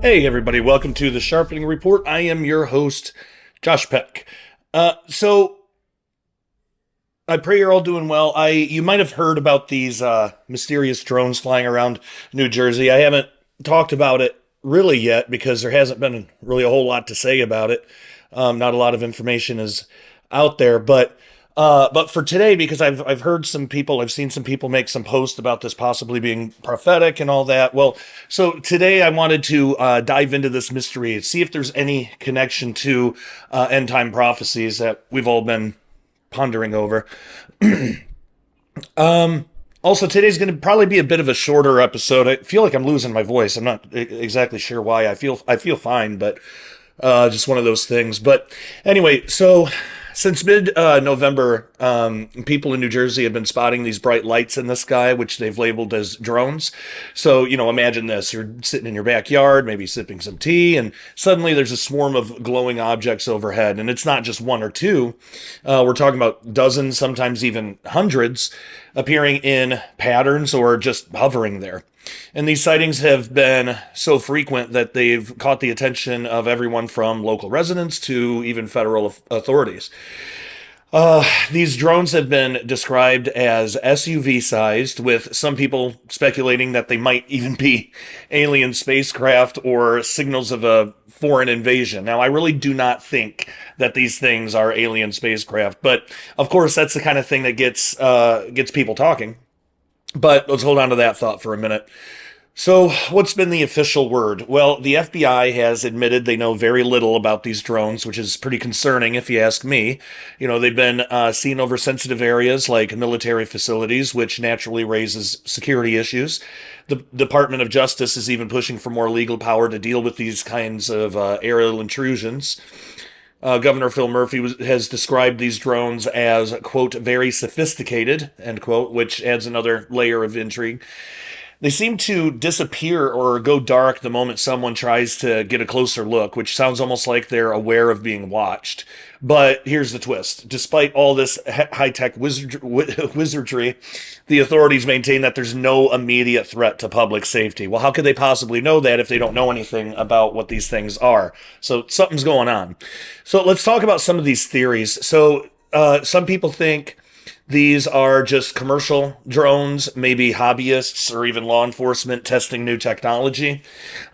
Hey, everybody, welcome to the Sharpening Report. I am your host, Josh Peck. So I pray you're all doing well. You might have heard about these mysterious drones flying around New Jersey. I haven't talked about it really yet because there hasn't been really a whole lot to say about it. Not a lot of information is out there, but for today, because I've heard some people, I've seen some people make some posts about this possibly being prophetic and all that. Well, so today I wanted to dive into this mystery, see if there's any connection to end time prophecies that we've all been pondering over. Also, today's going to probably be a bit of a shorter episode. I feel like I'm losing my voice. I'm not exactly sure why. I feel fine, but just one of those things. But anyway, so since mid November, people in New Jersey have been spotting these bright lights in the sky, which they've labeled as drones. So, imagine this. You're sitting in your backyard, maybe sipping some tea, and suddenly there's a swarm of glowing objects overhead. And it's not just one or two. We're talking about dozens, sometimes even hundreds, appearing in patterns or just hovering there. And these sightings have been so frequent that they've caught the attention of everyone from local residents to even federal authorities. These drones have been described as SUV sized, with some people speculating that they might even be alien spacecraft or signals of a foreign invasion. Now, I really do not think that these things are alien spacecraft, but of course, that's the kind of thing that gets people talking. But let's hold on to that thought for a minute. So, what's been the official word? Well, the FBI has admitted they know very little about these drones, which is pretty concerning if you ask me. They've been seen over sensitive areas like military facilities, which naturally raises security issues. The Department of Justice is even pushing for more legal power to deal with these kinds of aerial intrusions. Governor Phil Murphy has described these drones as, quote, very sophisticated, end quote, which adds another layer of intrigue. They seem to disappear or go dark the moment someone tries to get a closer look, which sounds almost like they're aware of being watched. But here's the twist. Despite all this high-tech wizardry, the authorities maintain that there's no immediate threat to public safety. Well, how could they possibly know that if they don't know anything about what these things are? So something's going on. So let's talk about some of these theories. So some people think these are just commercial drones, maybe hobbyists or even law enforcement testing new technology.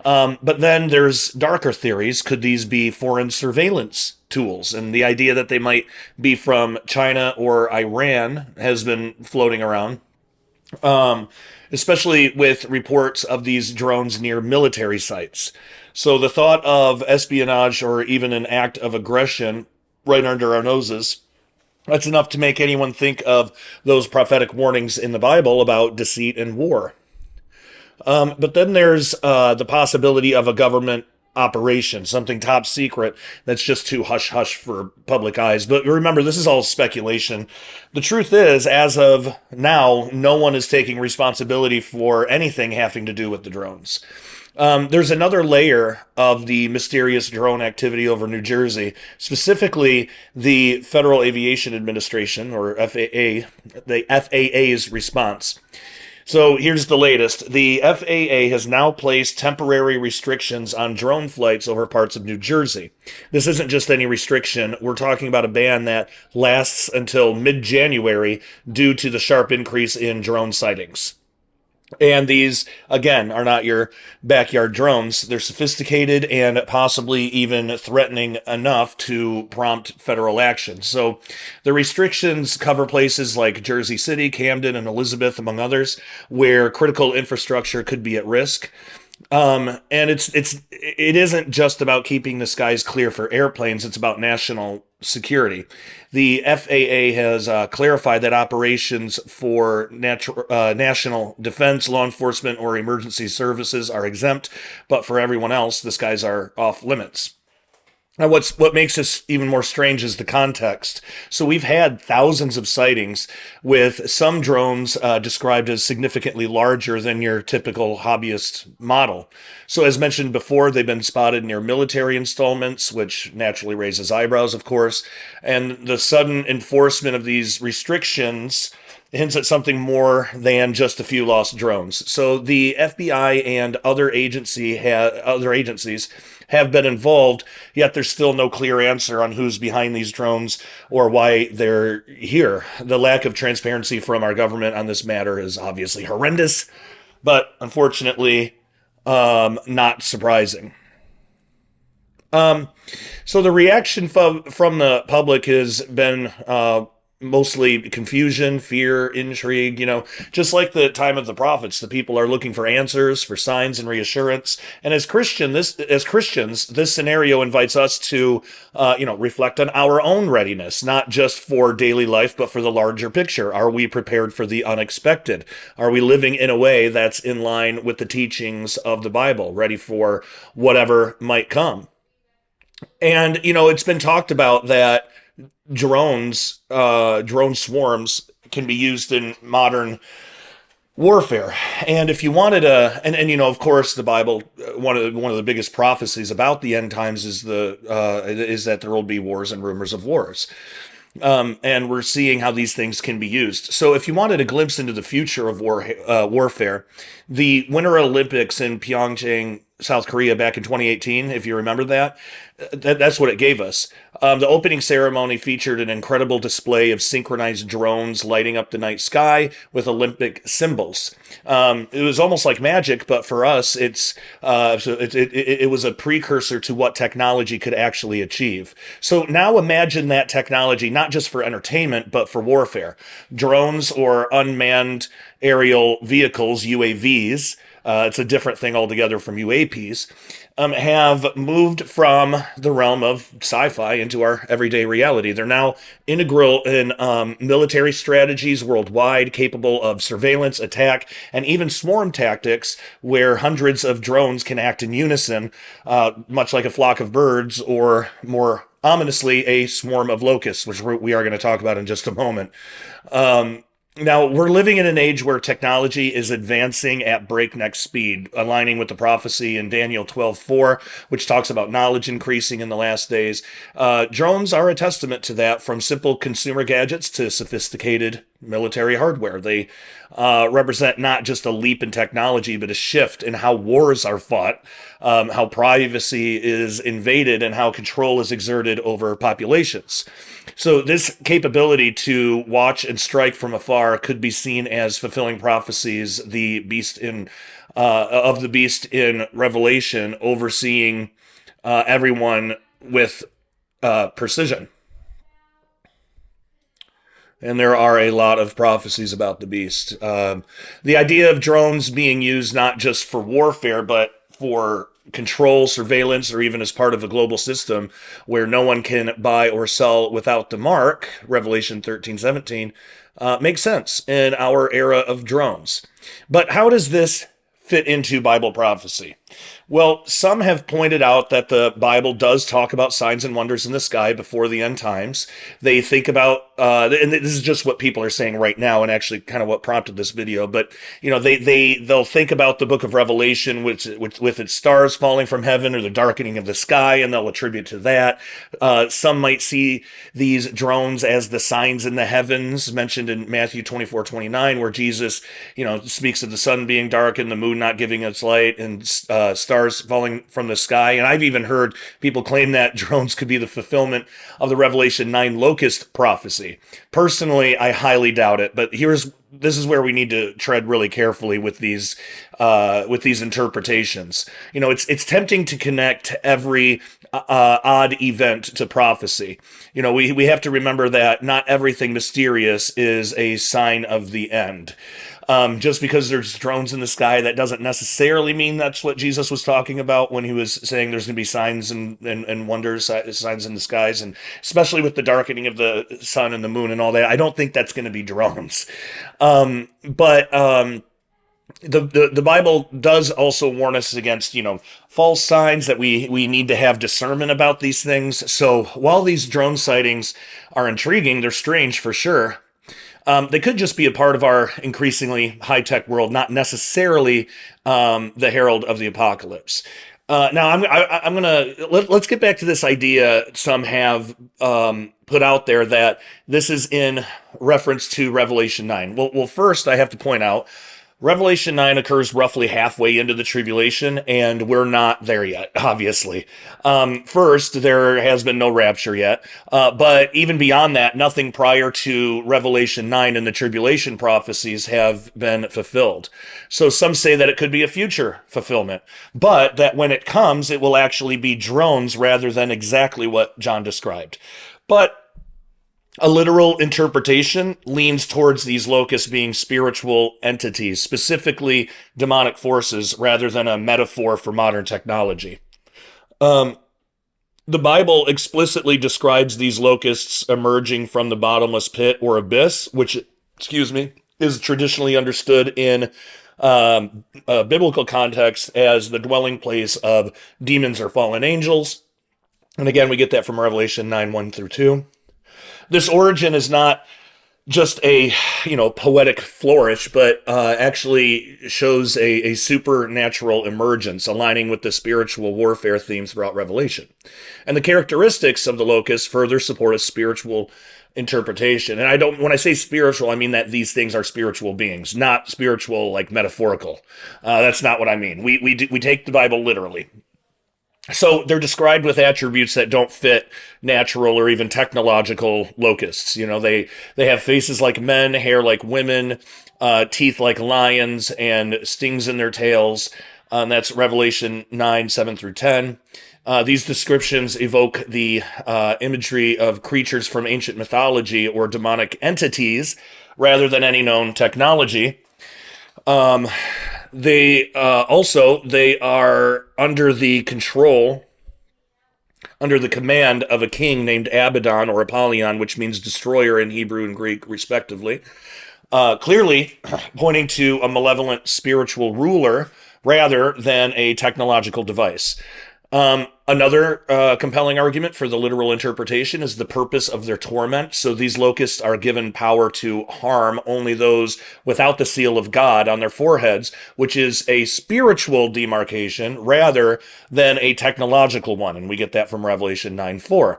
But then there's darker theories. Could these be foreign surveillance tools? And the idea that they might be from China or Iran has been floating around. Especially with reports of these drones near military sites. So the thought of espionage or even an act of aggression right under our noses, that's enough to make anyone think of those prophetic warnings in the Bible about deceit and war. But then there's the possibility of a government operation, something top secret that's just too hush hush for public eyes. But remember, this is all speculation. The truth is, as of now, no one is taking responsibility for anything having to do with the drones. There's another layer of the mysterious drone activity over New Jersey, specifically the Federal Aviation Administration, or FAA, the FAA's response. So here's the latest. The FAA has now placed temporary restrictions on drone flights over parts of New Jersey. This isn't just any restriction. We're talking about a ban that lasts until mid-January due to the sharp increase in drone sightings. And these, again, are not your backyard drones. They're sophisticated and possibly even threatening enough to prompt federal action. So the restrictions cover places like Jersey City, Camden, and Elizabeth, among others, where critical infrastructure could be at risk. And it isn't just about keeping the skies clear for airplanes. It's about national security. The FAA has clarified that operations for national defense, law enforcement, or emergency services are exempt, but for everyone else, the skies are off limits. Now, what makes this even more strange is the context. So we've had thousands of sightings with some drones described as significantly larger than your typical hobbyist model. So as mentioned before, they've been spotted near military installments, which naturally raises eyebrows, of course. And the sudden enforcement of these restrictions hints at something more than just a few lost drones. So the FBI and other agencies have been involved, yet there's still no clear answer on who's behind these drones or why they're here. The lack of transparency from our government on this matter is obviously horrendous, but unfortunately, not surprising. So the reaction from the public has been mostly confusion, fear, intrigue. Just like the time of the prophets, the people are looking for answers, for signs and reassurance. And as Christians, this scenario invites us to reflect on our own readiness, not just for daily life, but for the larger picture. Are we prepared for the unexpected? Are we living in a way that's in line with the teachings of the Bible, ready for whatever might come? And it's been talked about that drone swarms can be used in modern warfare. And if you wanted of course, the Bible, one of the biggest prophecies about the end times is is that there will be wars and rumors of wars. And we're seeing how these things can be used. So if you wanted a glimpse into the future of warfare, the Winter Olympics in Pyeongchang, South Korea back in 2018, if you remember that's what it gave us. The opening ceremony featured an incredible display of synchronized drones lighting up the night sky with Olympic symbols. It was almost like magic, but for us, it was a precursor to what technology could actually achieve. So now imagine that technology, not just for entertainment, but for warfare. Drones or unmanned aerial vehicles, UAVs, it's a different thing altogether from UAPs, have moved from the realm of sci-fi into our everyday reality. They're now integral in military strategies worldwide, capable of surveillance, attack, and even swarm tactics, where hundreds of drones can act in unison, much like a flock of birds, or more ominously, a swarm of locusts, which we are going to talk about in just a moment. Now, we're living in an age where technology is advancing at breakneck speed, aligning with the prophecy in Daniel 12:4, which talks about knowledge increasing in the last days. Drones are a testament to that, from simple consumer gadgets to sophisticated military hardware. They represent not just a leap in technology, but a shift in how wars are fought, how privacy is invaded, and how control is exerted over populations. So this capability to watch and strike from afar could be seen as fulfilling prophecies, the beast in Revelation, overseeing everyone with precision. And there are a lot of prophecies about the beast. The idea of drones being used not just for warfare, but for control, surveillance, or even as part of a global system where no one can buy or sell without the mark, Revelation 13:17, makes sense in our era of drones. But how does this fit into Bible prophecy? Well, some have pointed out that the Bible does talk about signs and wonders in the sky before the end times. They think about, and this is just what people are saying right now, and actually kind of what prompted this video. But they'll think about the Book of Revelation, which with its stars falling from heaven or the darkening of the sky, and they'll attribute to that. Some might see these drones as the signs in the heavens mentioned in Matthew 24:29, where Jesus, speaks of the sun being dark and the moon not giving its light, and stars falling from the sky. And I've even heard people claim that drones could be the fulfillment of the Revelation 9 locust prophecy. Personally, I highly doubt it, but this is where we need to tread really carefully with these interpretations. It's tempting to connect every odd event to prophecy. We have to remember that not everything mysterious is a sign of the end. Just because there's drones in the sky, that doesn't necessarily mean that's what Jesus was talking about when he was saying there's going to be signs and wonders, signs in the skies, and especially with the darkening of the sun and the moon and all that. I don't think that's going to be drones. But the Bible does also warn us against, false signs, that we need to have discernment about these things. So while these drone sightings are intriguing, they're strange for sure. They could just be a part of our increasingly high-tech world, not necessarily the herald of the apocalypse. Now I'm gonna let's get back to this idea some have put out there that this is in reference to Revelation 9. Well, first I have to point out Revelation 9 occurs roughly halfway into the tribulation, and we're not there yet, obviously. First, there has been no rapture yet, but even beyond that, nothing prior to Revelation 9 and the tribulation prophecies have been fulfilled. So some say that it could be a future fulfillment, but that when it comes, it will actually be drones rather than exactly what John described. But a literal interpretation leans towards these locusts being spiritual entities, specifically demonic forces, rather than a metaphor for modern technology. Um, the Bible explicitly describes these locusts emerging from the bottomless pit or abyss, which, excuse me, is traditionally understood in a biblical context as the dwelling place of demons or fallen angels. And again, we get that from Revelation 9 1 through 2. This origin is not just a poetic flourish, but actually shows a supernatural emergence, aligning with the spiritual warfare themes throughout Revelation. And the characteristics of the locust further support a spiritual interpretation. And when I say spiritual, I mean that these things are spiritual beings, not spiritual like metaphorical. That's not what I mean. We take the Bible literally. So they're described with attributes that don't fit natural or even technological locusts. They have faces like men, hair like women, teeth like lions, and stings in their tails. That's Revelation 9, 7 through 10. These descriptions evoke the imagery of creatures from ancient mythology or demonic entities rather than any known technology. They are under the command of a king named Abaddon or Apollyon, which means destroyer in Hebrew and Greek, respectively. Clearly pointing to a malevolent spiritual ruler rather than a technological device. Another compelling argument for the literal interpretation is the purpose of their torment. So these locusts are given power to harm only those without the seal of God on their foreheads, which is a spiritual demarcation rather than a technological one. And we get that from Revelation 9:4.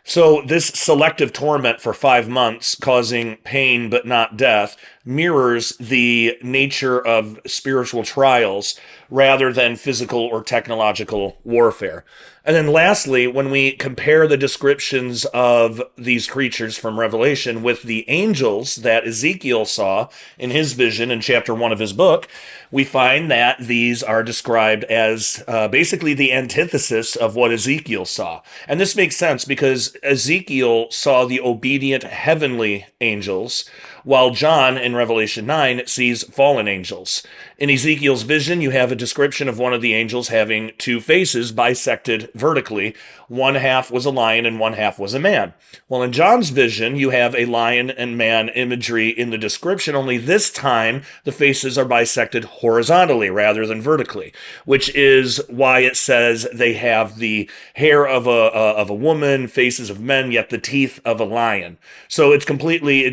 So this selective torment for 5 months, causing pain but not death, mirrors the nature of spiritual trials rather than physical or technological warfare. And then lastly, when we compare the descriptions of these creatures from Revelation with the angels that Ezekiel saw in his vision in chapter 1 of his book, we find that these are described as basically the antithesis of what Ezekiel saw. And this makes sense because Ezekiel saw the obedient heavenly angels, while John in Revelation 9 sees fallen angels. In Ezekiel's vision, you have a description of one of the angels having two faces bisected vertically. One half was a lion and one half was a man. Well, in John's vision, you have a lion and man imagery in the description, only this time the faces are bisected horizontally rather than vertically, which is why it says they have the hair of a woman, faces of men, yet the teeth of a lion. So it's completely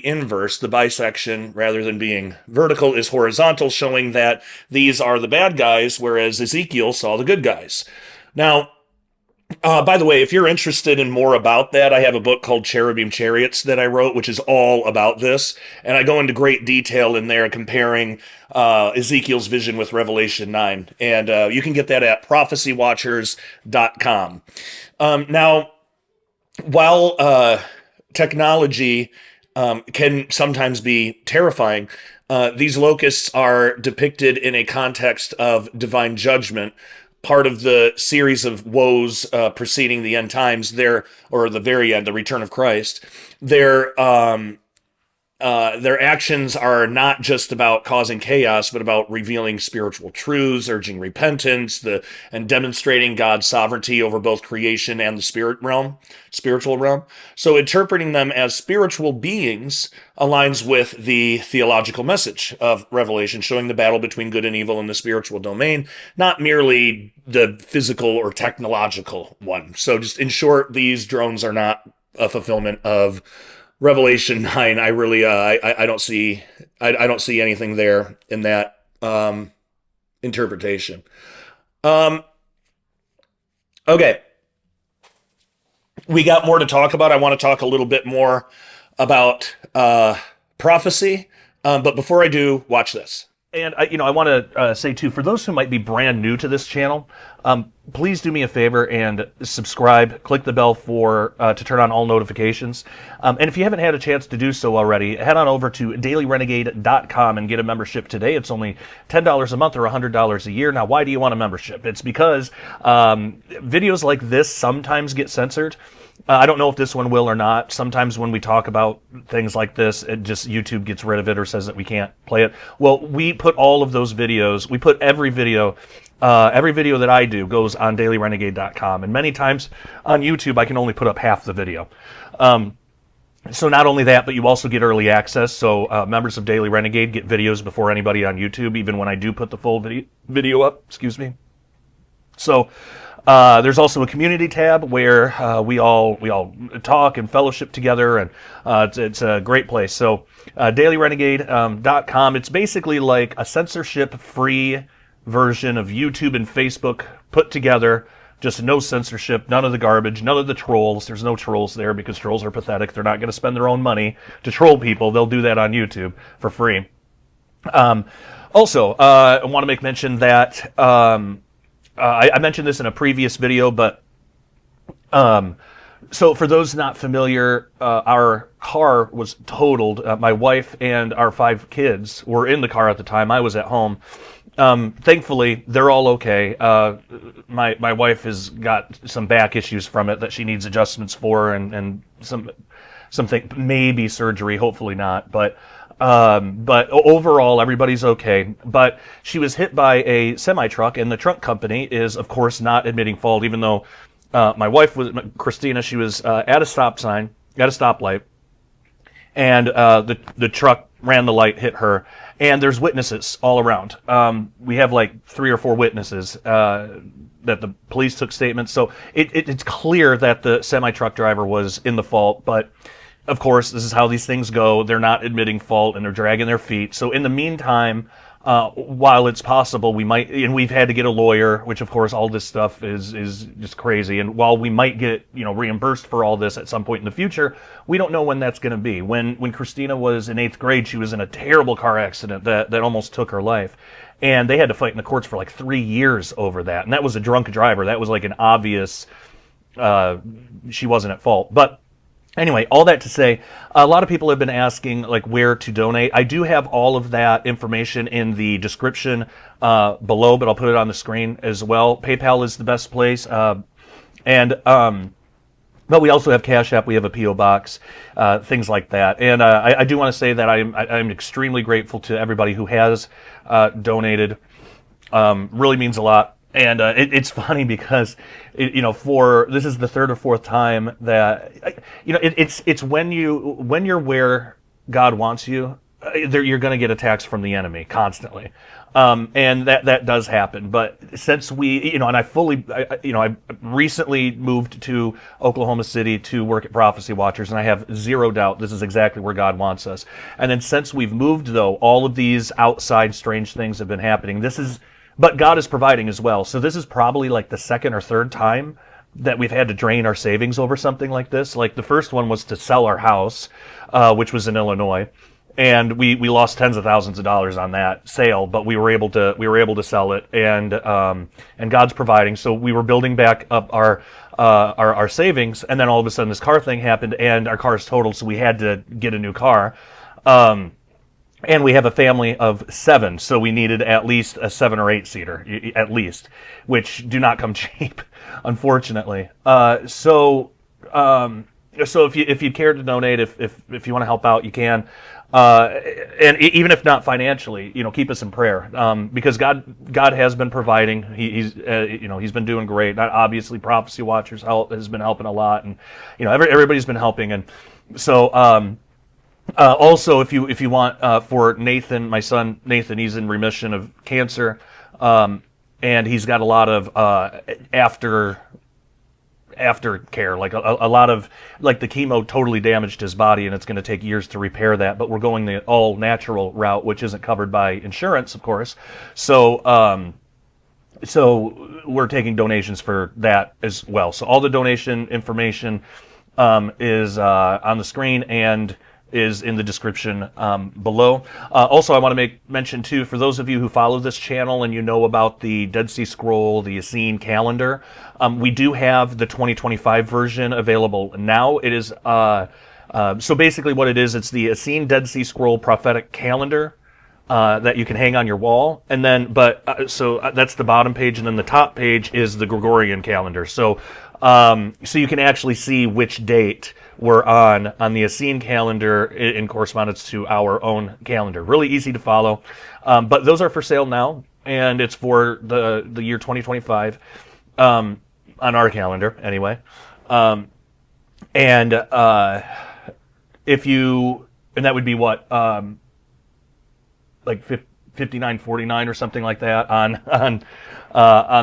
inverse. The bisection, rather than being vertical, is horizontal, showing that these are the bad guys, whereas Ezekiel saw the good guys. Now, by the way, if you're interested in more about that, I have a book called Cherubim Chariots that I wrote, which is all about this. And I go into great detail in there comparing Ezekiel's vision with Revelation 9. And you can get that at prophecywatchers.com. Now, while technology can sometimes be terrifying, these locusts are depicted in a context of divine judgment, part of the series of woes preceding the end times, or the very end, the return of Christ. Their actions are not just about causing chaos, but about revealing spiritual truths, urging repentance, and demonstrating God's sovereignty over both creation and the spiritual realm. So interpreting them as spiritual beings aligns with the theological message of Revelation, showing the battle between good and evil in the spiritual domain, not merely the physical or technological one. So just in short, these drones are not a fulfillment of Revelation 9. I really, I don't see anything there in that interpretation. Um, okay, we got more to talk about. I want to talk a little bit more about prophecy. But before I do, watch this. And I want to say too, for those who might be brand new to this channel, please do me a favor and subscribe. Click the bell for to turn on all notifications. And if you haven't had a chance to do so already, head on over to dailyrenegade.com and get a membership today. It's only $10 a month or $100 a year. Now, why do you want a membership? It's because videos like this sometimes get censored. I don't know if this one will or not. Sometimes when we talk about things like this, it just YouTube gets rid of it or says that we can't play it. Well, we put all of those videos. We put every video that I do goes on dailyrenegade.com. And many times on YouTube, I can only put up half the video. So not only that, but you also get early access. So members of Daily Renegade get videos before anybody on YouTube, even when I do put the full video up. Excuse me. So there's also a community tab where we all talk and fellowship together, and it's a great place. So dailyrenegade.com, it's basically like a censorship-free version of YouTube and Facebook put together. Just no censorship, none of the garbage, none of the trolls. There's no trolls there because trolls are pathetic. They're not going to spend their own money to troll people. They'll do that on YouTube for free. Also, I want to make mention that I mentioned this in a previous video, but so for those not familiar, our car was totaled. My wife and our 5 kids were in the car at the time. I was at home. Thankfully, they're all okay. My wife has got some back issues from it that she needs adjustments for, and something, maybe surgery, hopefully not, but overall, everybody's okay. But she was hit by a semi-truck, and the truck company is, of course, not admitting fault, even though my wife was, Christina, she was at a stoplight, and the truck ran the light, hit her, and there's witnesses all around. We have like 3 or 4 witnesses that the police took statements, so it's clear that the semi-truck driver was in the fault, but of course, this is how these things go. They're not admitting fault, and they're dragging their feet. So in the meantime, while it's possible, we might, and we've had to get a lawyer, which of course all this stuff is just crazy. And while we might get, reimbursed for all this at some point in the future, we don't know when that's going to be. When Christina was in 8th grade, she was in a terrible car accident that almost took her life. And they had to fight in the courts for like 3 years over that. And that was a drunk driver. That was like an obvious, she wasn't at fault. But anyway, all that to say, a lot of people have been asking like where to donate. I do have all of that information in the description below, but I'll put it on the screen as well. PayPal is the best place, but we also have CashApp. We have a PO box, things like that. And I do want to say that I'm extremely grateful to everybody who has donated. Really means a lot. And it's funny because this is the 3rd or 4th time that it's when you're where God wants you, you're going to get attacks from the enemy constantly, and that does happen. But since we and I recently moved to Oklahoma City to work at Prophecy Watchers, and I have zero doubt this is exactly where God wants us. And then since we've moved, though, all of these outside strange things have been happening. But God is providing as well. So this is probably like the 2nd or 3rd time that we've had to drain our savings over something like this. Like the first one was to sell our house, which was in Illinois, and we lost tens of thousands of dollars on that sale. But we were able to sell it, and God's providing. So we were building back up our savings, and then all of a sudden this car thing happened, and our car is totaled. So we had to get a new car. And we have a family of 7, so we needed at least a 7 or 8 seater, at least, which do not come cheap, unfortunately. So if you care to donate, if you want to help out, you can. And even if not financially, keep us in prayer, because God has been providing. He's been doing great. Obviously, Prophecy Watchers has been helping a lot, and everybody's been helping, and so. Also, if you want, for Nathan, my son Nathan, he's in remission of cancer, and he's got a lot of after care, like a lot of, like the chemo totally damaged his body, and it's going to take years to repair that. But we're going the all natural route, which isn't covered by insurance, of course. So So we're taking donations for that as well. So all the donation information is on the screen and is in the description below. Also, I want to make mention too, for those of you who follow this channel and you know about the Dead Sea Scroll, the Essene calendar, we do have the 2025 version available now. It is so basically what it is, it's the Essene Dead Sea Scroll prophetic calendar that you can hang on your wall, and then that's the bottom page, and then the top page is the Gregorian calendar. So you can actually see which date we're on the Essene calendar in correspondence to our own calendar. Really easy to follow, but those are for sale now, and it's for the year 2025 on our calendar anyway. And if you and that would be what like 59.49 or something like that on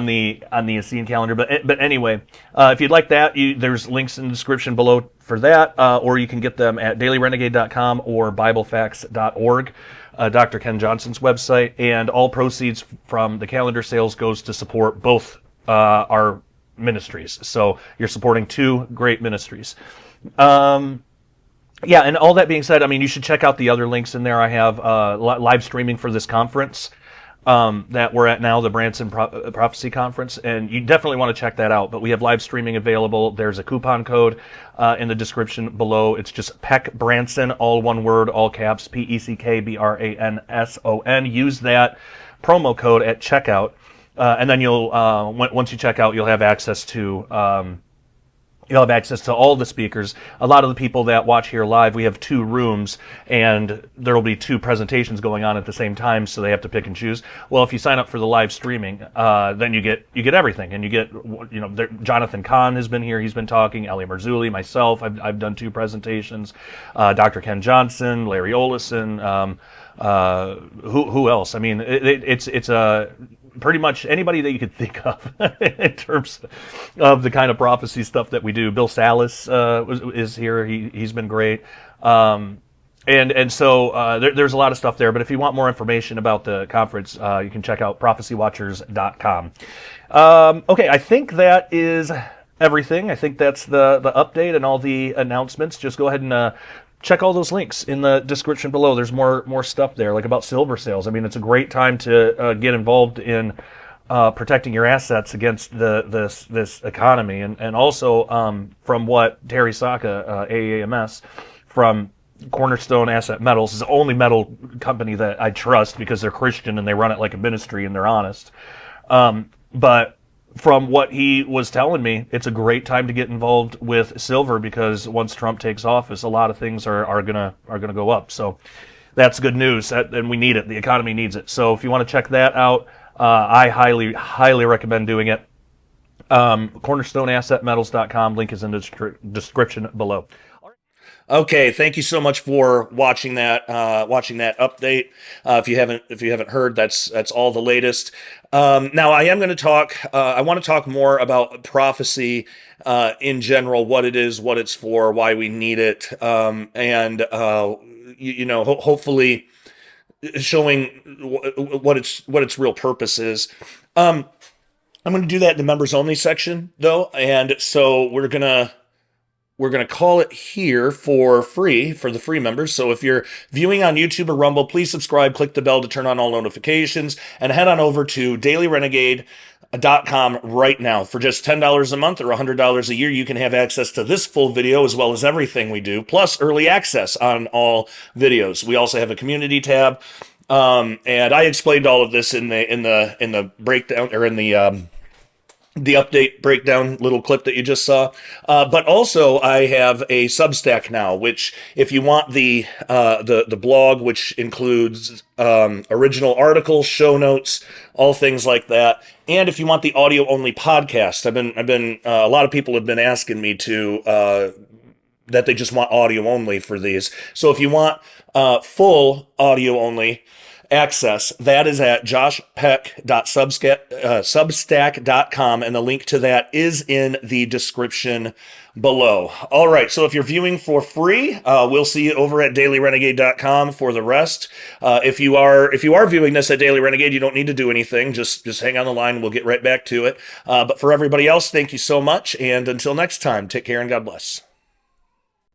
the Essene calendar. But anyway, if you'd like that, there's links in the description below for that, or you can get them at dailyrenegade.com or biblefacts.org, Dr. Ken Johnson's website, and all proceeds from the calendar sales goes to support both our ministries. So you're supporting two great ministries. Yeah, and all that being said, I mean, you should check out the other links in there. I have live streaming for this conference that we're at now, the Branson Prophecy Conference, and you definitely want to check that out. But we have live streaming available. There's a coupon code in the description below. It's just Peck Branson, all one word, all caps, PECKBRANSON. Use that promo code at checkout, and then you'll once you check out, you'll have access to. You'll have access to all the speakers. A lot of the people that watch here live, we have two rooms, and there will be two presentations going on at the same time, so they have to pick and choose. Well, if you sign up for the live streaming, then you get everything, and you get, Jonathan Kahn has been here, he's been talking, Eli Marzulli, myself, I've done two presentations, Dr. Ken Johnson, Larry Olison, who else? I mean, it's a pretty much anybody that you could think of in terms of the kind of prophecy stuff that we do. Bill Salas is here. He's been great. So there's a lot of stuff there. But if you want more information about the conference, you can check out prophecywatchers.com. Okay, I think that is everything. I think that's the update and all the announcements. Just go ahead and check all those links in the description below. There's more stuff there, like about silver sales. I mean, it's a great time to get involved in protecting your assets against this economy, and also from what Terry Saka, AAMS, from Cornerstone Asset Metals, is the only metal company that I trust because they're Christian and they run it like a ministry and they're honest. But from what he was telling me, it's a great time to get involved with silver because once Trump takes office, a lot of things are gonna go up. So that's good news, and we need it. The economy needs it. So if you want to check that out, I highly recommend doing it. CornerstoneAssetMetals.com. Link is in the description below. Okay, thank you so much for watching that update. If you haven't heard, that's all the latest. Now I am going to talk. I want to talk more about prophecy in general, what it is, what it's for, why we need it, and hopefully showing what its real purpose is. I'm going to do that in the members only section though, and so we're gonna call it here for free, for the free members. So if you're viewing on YouTube or Rumble, please subscribe, click the bell to turn on all notifications, and head on over to dailyrenegade.com right now. For just $10 a month or $100 a year, you can have access to this full video as well as everything we do, plus early access on all videos. We also have a community tab, and I explained all of this in the breakdown, or in the update breakdown little clip that you just saw. But also I have a Substack now, which if you want the blog, which includes original articles, show notes, all things like that. And if you want the audio only podcast, I've been a lot of people have been asking me to that they just want audio only for these. So if you want full audio only, access, that is at joshpeck.substack.com, and the link to that is in the description below. All right, so if you're viewing for free, we'll see you over at dailyrenegade.com for the rest. If you are viewing this at Daily Renegade, you don't need to do anything. Just hang on the line, and we'll get right back to it. But for everybody else, thank you so much, and until next time, take care and God bless.